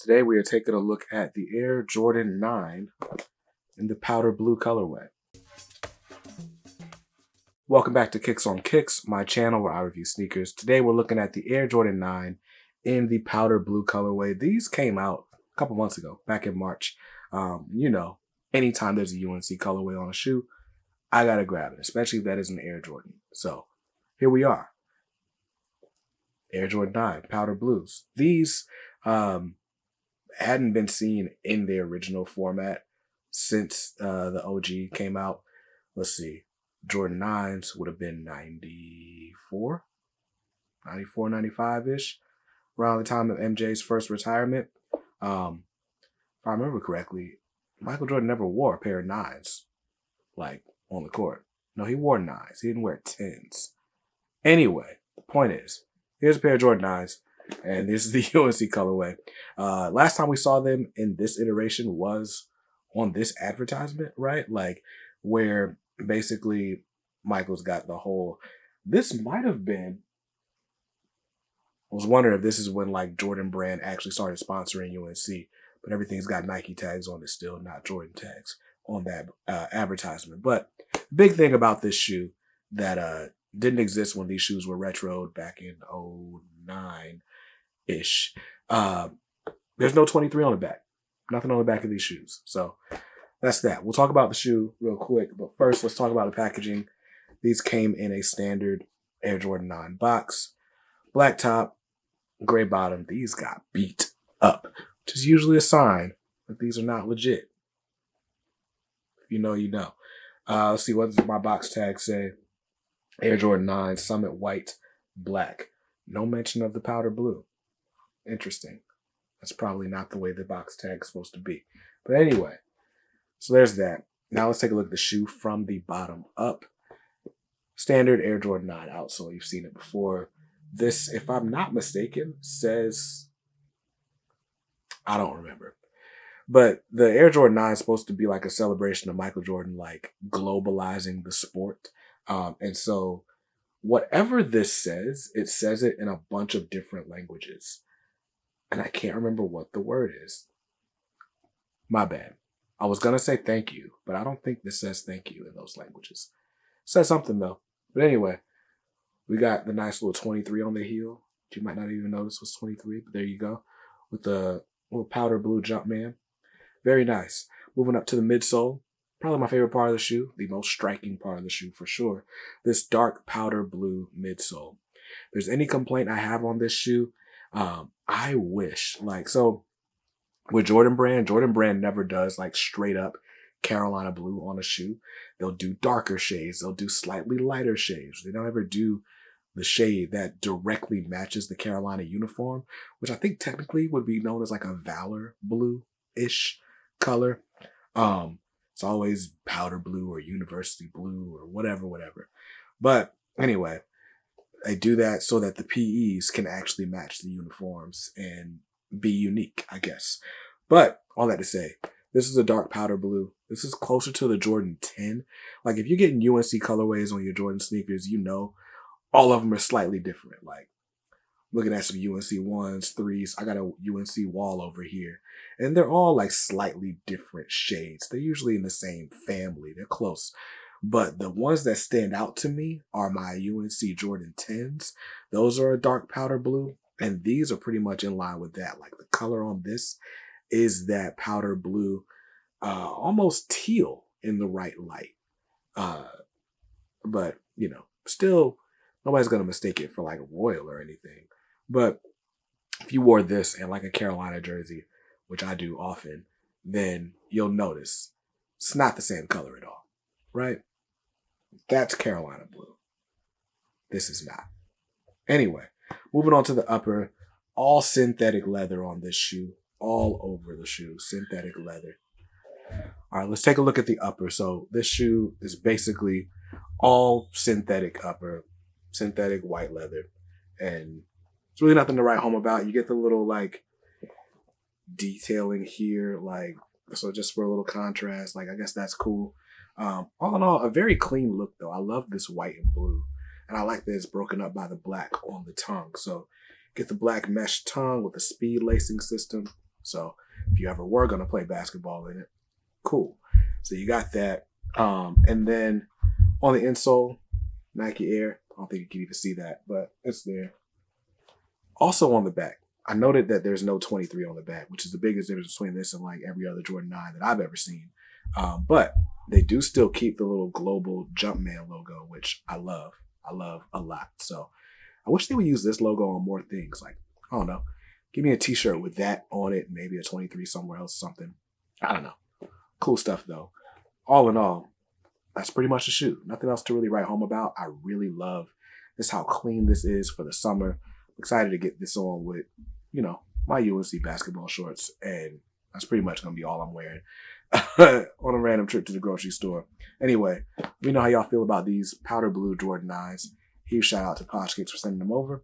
Today we are taking a look at the Air Jordan 9 in the powder blue colorway. Welcome back to Kicks on Kicks, my channel where I review sneakers. Today we're looking at the Air Jordan 9 in the powder blue colorway. These came out a couple months ago, back in March. Anytime there's a UNC colorway on a shoe, I gotta grab it, especially if that is an Air Jordan. So here we are. Air Jordan 9, powder blues. These hadn't been seen in their original format since the OG came out. Let's see. Jordan 9s would have been 94, 95-ish, around the time of MJ's first retirement. If I remember correctly, Michael Jordan never wore a pair of 9s, like, on the court. No, he wore 9s. He didn't wear 10s. Anyway, the point is, here's a pair of Jordan 9s, and this is the UNC colorway. Last time we saw them in this iteration was on this advertisement, right? Like, where basically Michael's got the whole, this might have been, I was wondering if this is when like Jordan brand actually started sponsoring UNC, but everything's got Nike tags on it still, not Jordan tags on that advertisement. But the big thing about this shoe that didn't exist when these shoes were retroed back in 09-ish. There's no 23 on the back. Nothing on the back of these shoes. So that's that. We'll talk about the shoe real quick, but first let's talk about the packaging. These came in a standard Air Jordan 9 box. Black top, gray bottom. These got beat up, which is usually a sign that these are not legit. If you know, you know. Let's see, what does my box tag say? Air Jordan 9, Summit White, Black. No mention of the powder blue. Interesting. That's probably not the way the box tag is supposed to be. But anyway, so there's that. Now let's take a look at the shoe from the bottom up. Standard Air Jordan 9 outsole. You've seen it before. This, if I'm not mistaken, says, I don't remember. But the Air Jordan 9 is supposed to be like a celebration of Michael Jordan, like globalizing the sport. And so whatever this says, it says it in a bunch of different languages. And I can't remember what the word is. My bad. I was going to say thank you, but I don't think this says thank you in those languages. It says something though. But anyway, we got the nice little 23 on the heel. You might not even notice was 23, but there you go. With the little powder blue Jumpman. Very nice. Moving up to the midsole. Probably my favorite part of the shoe. The most striking part of the shoe for sure. This dark powder blue midsole. If there's any complaint I have on this shoe, I wish, like, so with Jordan brand never does like straight up Carolina blue on a shoe. They'll do darker shades. They'll do slightly lighter shades. They don't ever do the shade that directly matches the Carolina uniform, which I think technically would be known as like a Valor blue-ish color. It's always powder blue or university blue or whatever. But anyway, they do that so that the PEs can actually match the uniforms and be unique, I guess. But all that to say, this is a dark powder blue. This is closer to the Jordan 10. Like if you're getting UNC colorways on your Jordan sneakers, you know all of them are slightly different. Like looking at some UNC 1s, 3s. I got a UNC wall over here. And they're all like slightly different shades. They're usually in the same family. They're close. But the ones that stand out to me are my UNC Jordan 10s. Those are a dark powder blue. And these are pretty much in line with that. Like the color on this is that powder blue, almost teal in the right light. But, you know, still, nobody's going to mistake it for like royal or anything. But if you wore this and like a Carolina jersey, which I do often, then you'll notice it's not the same color at all, right? That's Carolina blue. This is not. Anyway, moving on to the upper, all synthetic leather on this shoe, all over the shoe, synthetic leather. All right, let's take a look at the upper. So this shoe is basically all synthetic upper, synthetic white leather, and it's really nothing to write home about. You get the little like detailing here, like, so just for a little contrast, like I guess that's cool. All in all, a very clean look though. I love this white and blue. And I like that it's broken up by the black on the tongue. So get the black mesh tongue with the speed lacing system. So if you ever were going to play basketball in it, cool. So you got that. And then on the insole, Nike Air. I don't think you can even see that, but it's there. Also on the back, I noted that there's no 23 on the back, which is the biggest difference between this and like every other Jordan 9 that I've ever seen. But they do still keep the little global Jumpman logo, which I love. I love a lot. So I wish they would use this logo on more things. Like, I don't know, give me a t-shirt with that on it, maybe a 23 somewhere else, something. I don't know. Cool stuff though. All in all, that's pretty much the shoe. Nothing else to really write home about. I really love this, how clean this is for the summer. I'm excited to get this on with, you know, my UNC basketball shorts, and that's pretty much going to be all I'm wearing on a random trip to the grocery store. Anyway, let me know how y'all feel about these powder blue Jordan 9s. Huge shout out to Posh Kicks for sending them over.